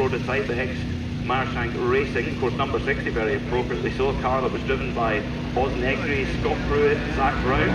prototype, the Marshank Racing, course number 60, very appropriately so, a car that was driven by Oz Negri, Scott Pruitt, Zach Brown.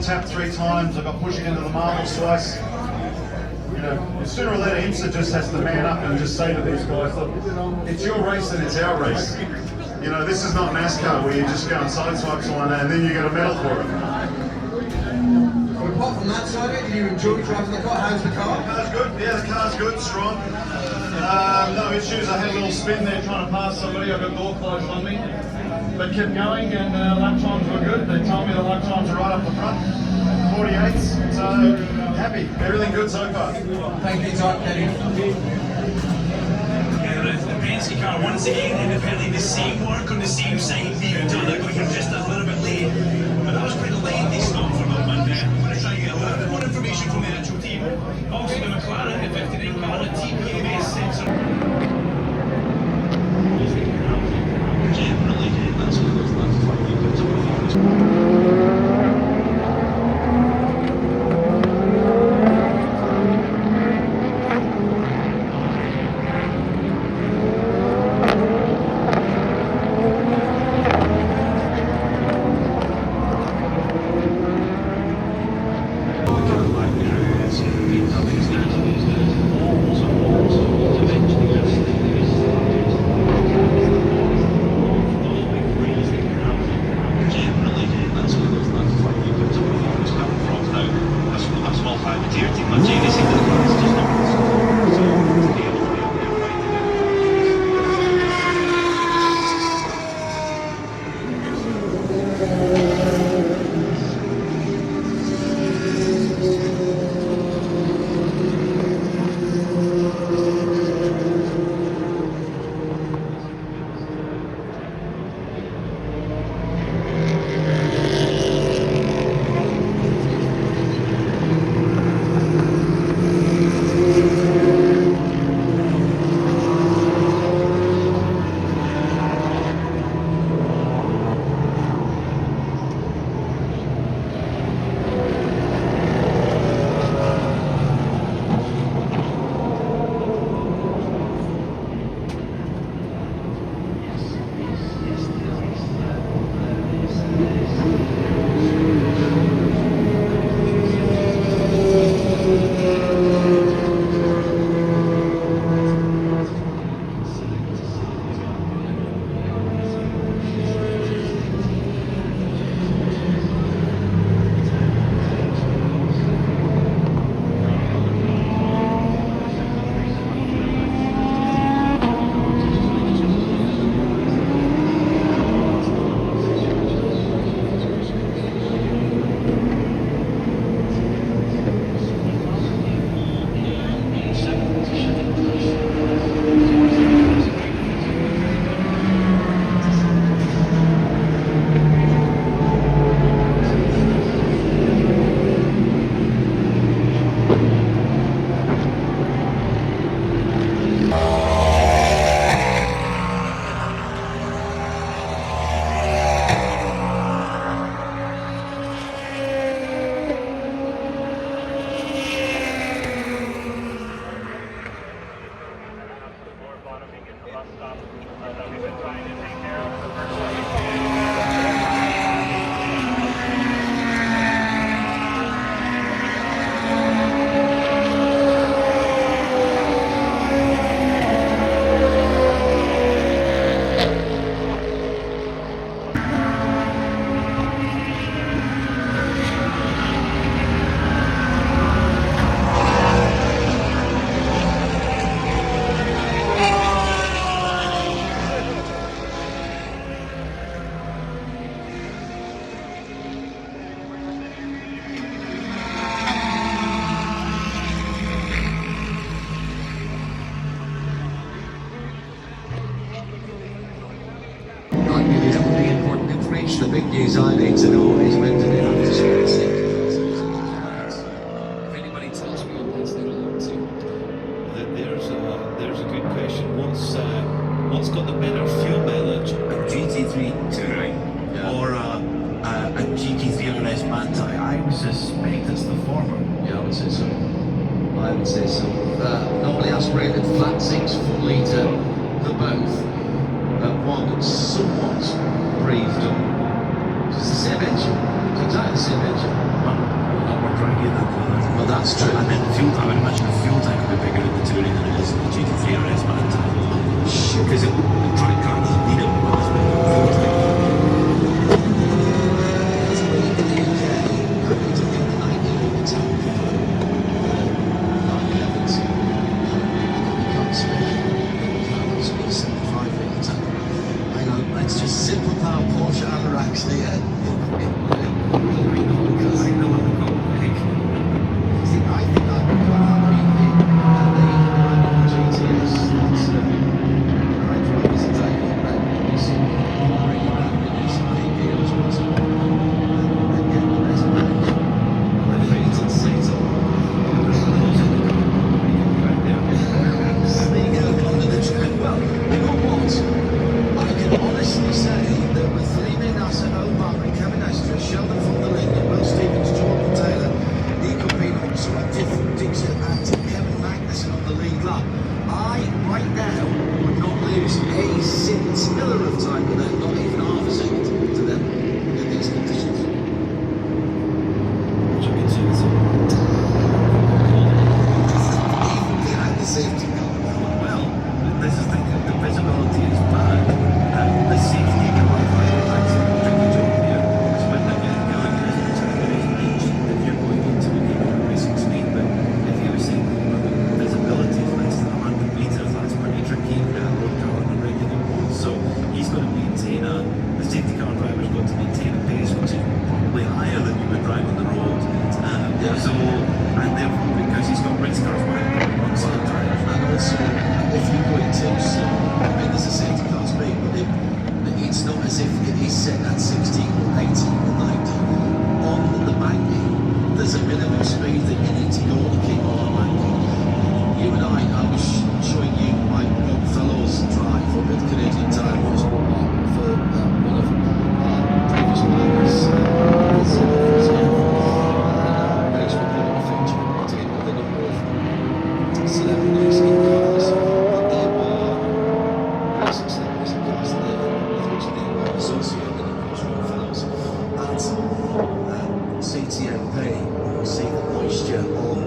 floor tapped 3 times. I got pushing into the marble twice. You know, sooner or later, IMSA just has to man up and just say to these guys, look, it's your race and it's our race. You know, this is not NASCAR where you just go and sideswipe someone and then you get a medal for it. Apart from that side of it, do you enjoy driving the car? How's the car? The car's good, yeah, the car's good, strong. No issues. I had a little spin there trying to pass somebody. I got door closed on me. But kept going and lap times were good. They told me the lap times are right up the front. 48s, so happy. Everything good so far. Thank you, Todd, Kenny. The Penske car once again, and apparently the same work on the same side being done. I got here just a little bit late, but that was quite a lengthy stop for them. And I'm going to try and get a little bit more information from the actual team. Also, the McLaren, the 59 car, the TPMS sensor. Generally, that's what those last 5 years. The big news I need to know is when do they have to start If anybody tells me on this, they don't want to. There's a good question. What's got the better fuel mileage? A GT3 Touring or a GT3 RS Manti? I would suspect it's the former. Yeah, I would say so. I would say so. Normally aspirated flat 6 full litre, the both. One somewhat breathed up It's the same engine. It's exactly the same engine. A lot more draggy than the other. Well, that's true. And then the fuel tank, I would imagine the fuel tank would be bigger in the Touring than it is in the GT3 RS, but because the track car doesn't need it, but it's fuel tank. That's where you can get happy to get the 90 tank. 911s. You can't speak 75 litre tank. Hang on, let's just simple power Porsche Amaraks here. I think that would be quite happy in the GTS. That's right drivers are taking it back. It's bringing around in this AP as well. So they're getting the best match. And the heated seats on. There you go, under the track. Well, you know what? I can honestly say there were three men, Nasser, Omar and Kevin Estra, Sheldon von der Linden, Will Stevens, Jordan Taylor, Nico Pino, Stuart Difford, Dixon and Kevin Magnussen on the lead lap. I, right now, would not lose a scintilla of time with them, not even half a second to them in these conditions. Which I can see it's Even behind the safety car. well, this is the visibility is bad. The safety car that's a tricky job here. So when they're getting going, there's if you're going into a racing speed, but if you were saying visibility is less than 100 metres, that's pretty tricky with a road car on a regular road. So he's got to maintain the safety car driver's got to maintain a pace which is probably higher than you would drive on the road. So, and then because he's got race cars behind him on side drivers. And also, if you go into some, I mean, there's a safety car speed, but it's not as if it is set at 60 or 80 or 90. On the banking, there's a minimum speed that you need to go to keep on the banking. You and I was showing you my Rob drive up at Canadian Tire was for one of our previous partners. Celebrities in cars, but they were racing celebrities in cars that they originally were associated with, of course, Royal Fellows. At CTMP, you see the moisture on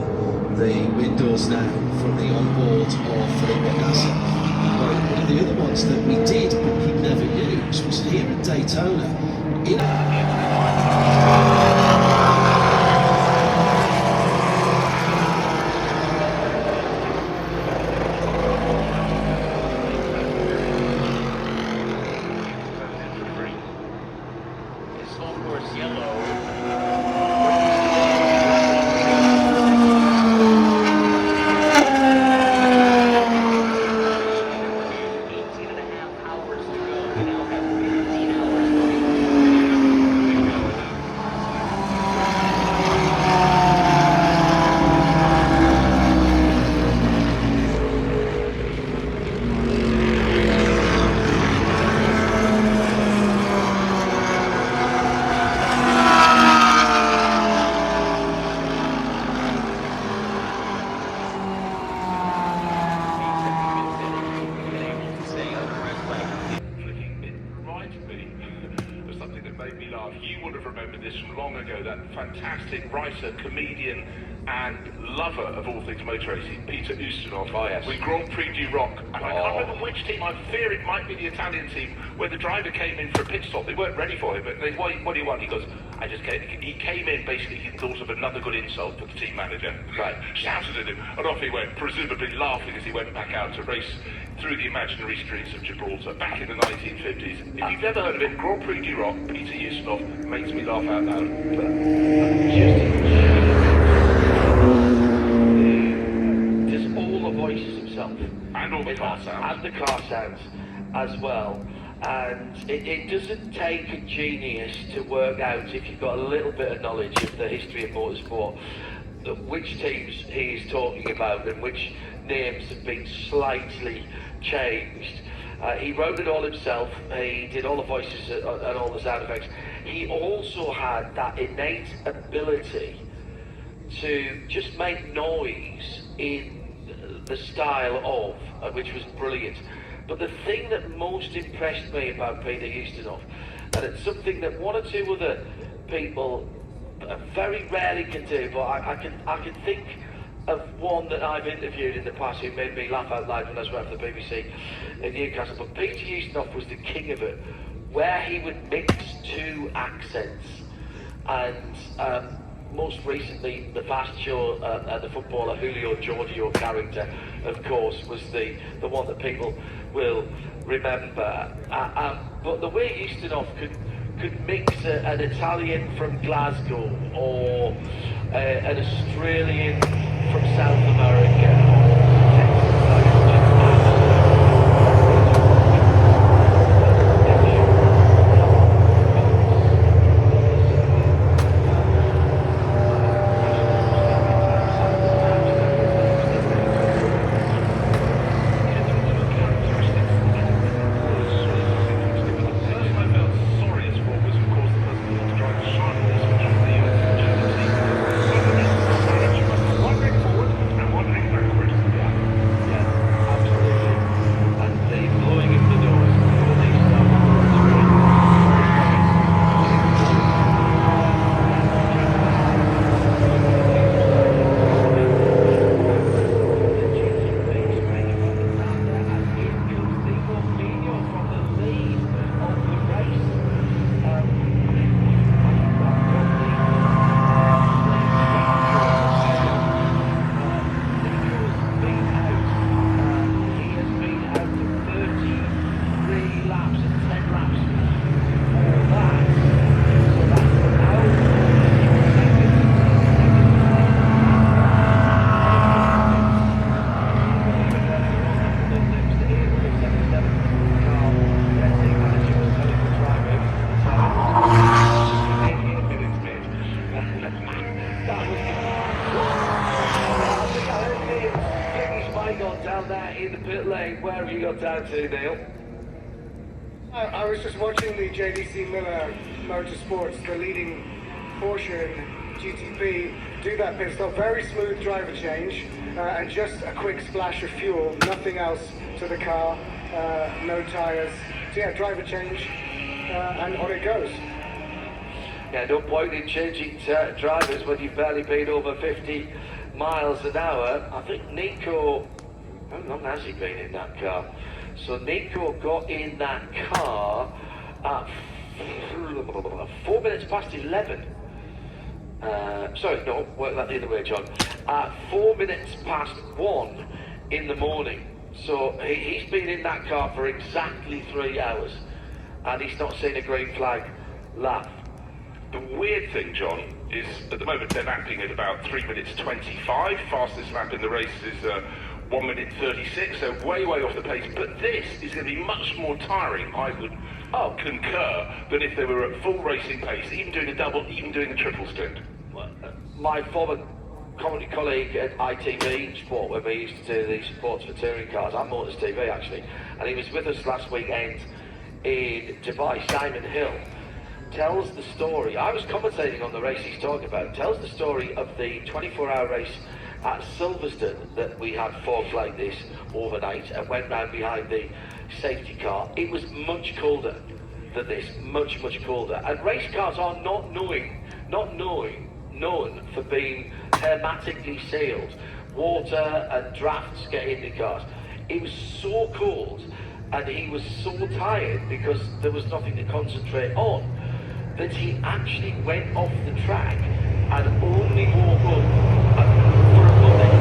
the windows now from the onboard of Felipe Nasser. Well, one of the other ones that we did but he never used was here at Daytona. You would have remembered this from long ago, that fantastic writer, comedian and lover of all things motor racing, Peter Ustinov. Oh, yes. With Grand Prix du Roc. And I can't remember which team, I fear it might be the Italian team, where the driver came in for a pit stop. They weren't ready for him, but they, what do you want? He goes, he came in, basically, he thought of another good insult for the team manager. Right. Shouted at him, and off he went, presumably laughing as he went back out to race through the imaginary streets of Gibraltar back in the 1950s. If you've never heard of it, Grand Prix du Roc, Peter Ustinov, makes me laugh out loud. Just all the voices himself. And all the car sounds. And the car sounds as well. And it doesn't take a genius to work out, if you've got a little bit of knowledge of the history of motorsport, which teams he is talking about and which names have been slightly changed. He wrote it all himself. He did all the voices and all the sound effects. He also had that innate ability to just make noise in the style of, which was brilliant. But the thing that most impressed me about Peter Ustinov And it's something that one or two other people very rarely can do, but I can think of one that I've interviewed in the past who made me laugh out loud when I was working for the BBC in Newcastle. But Peter Ustinov was the king of it, where he would mix two accents. And most recently, the fast show, the footballer Julio Giorgio character, of course, was the one that people will remember. But the way Ustinov could mix an Italian from Glasgow or an Australian from South America or Texas, I was just I was just watching the JDC Miller Motorsports, the leading Porsche and GTP, do that pit stop. Very smooth driver change and just a quick splash of fuel, nothing else to the car, no tyres. So yeah, driver change and on it goes. Yeah, no point in changing drivers when you've barely been over 50 miles an hour. I think Nico, how long has he been in that car? So Nico got in that car at 4 minutes past 11. Sorry, no, work that the other way, John. At 4 minutes past 1 in the morning. So he's been in that car for exactly 3 hours, and he's not seen a green flag lap. The weird thing, John, is at the moment they're lapping at about 3 minutes 25. Fastest lap in the race is 1 minute 36, so way off the pace. But this is going to be much more tiring, I would concur, than if they were at full racing pace, even doing a double, even doing a triple stint. My former commentary colleague at ITV Sport, when we used to do the sports for touring cars, I'm Motors TV actually, and he was with us last weekend in Dubai. Simon Hill tells the story, I was commentating on the race he's talking about, tells the story of the 24-hour race at Silverstone that we had fog like this overnight and went round behind the safety car. It was much colder than this, much colder. And race cars are not known for being hermetically sealed. Water and drafts get into cars. It was so cold and he was so tired because there was nothing to concentrate on that he actually went off the track and only woke up for a moment.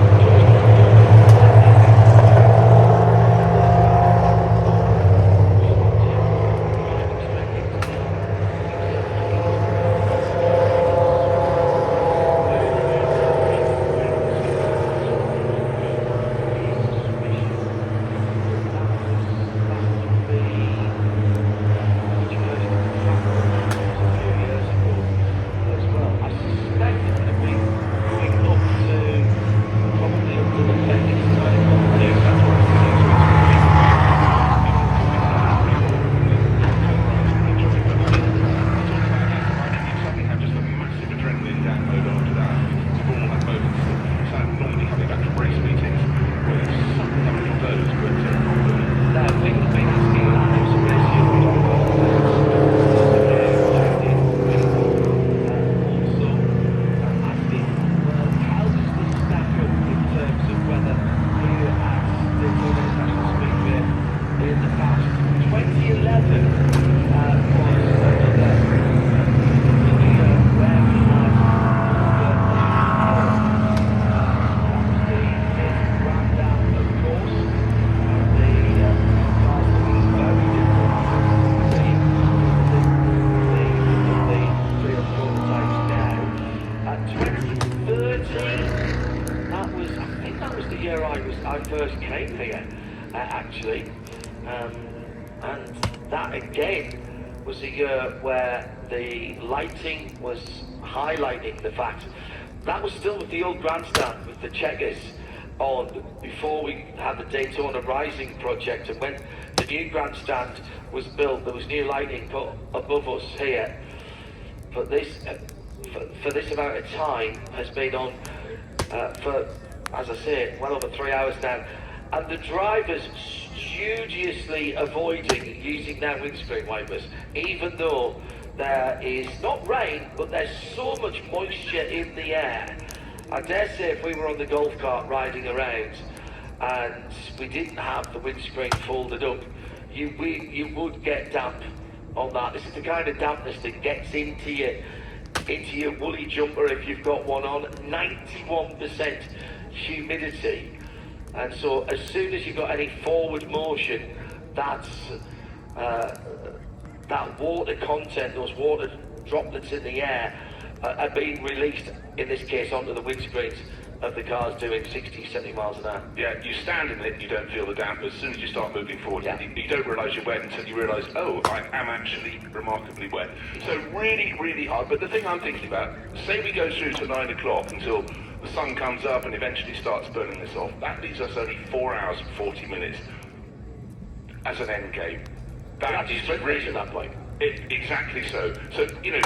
Going up here, actually. And that again was a year where the lighting was highlighting the fact that was still with the old grandstand with the checkers on before we had the Daytona Rising project, and when the new grandstand was built there was new lighting put above us here. But this for this amount of time has been on for, as I say, well over 3 hours now, and the drivers studiously avoiding using their windscreen wipers, even though there is not rain, but there's so much moisture in the air. I dare say if we were on the golf cart riding around and we didn't have the windscreen folded up, you would get damp on that. This is the kind of dampness that gets into your woolly jumper if you've got one on. 91% humidity. And so as soon as you've got any forward motion, that's that water content, those water droplets in the air are being released, in this case, onto the windscreens of the cars doing 60, 70 miles an hour. Yeah, you stand in it, you don't feel the damp. As soon as you start moving forward, Yeah. you don't realise you're wet until you realise, oh, I am actually remarkably wet. So really, really hard. But the thing I'm thinking about, say we go through to 9 o'clock until the sun comes up and eventually starts burning this off. That leaves us only 4 hours and 40 minutes as an end game. That is really at that point. Exactly so. So, you know,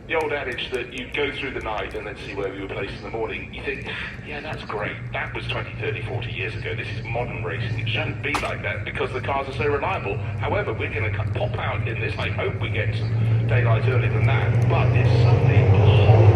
the old adage that you go through the night and then see where you were placed in the morning, you think, yeah, that's great. That was 20, 30, 40 years ago. This is modern racing. It shouldn't be like that because the cars are so reliable. However, we're going to pop out in this. I hope we get some daylight earlier than that. But it's suddenly a whole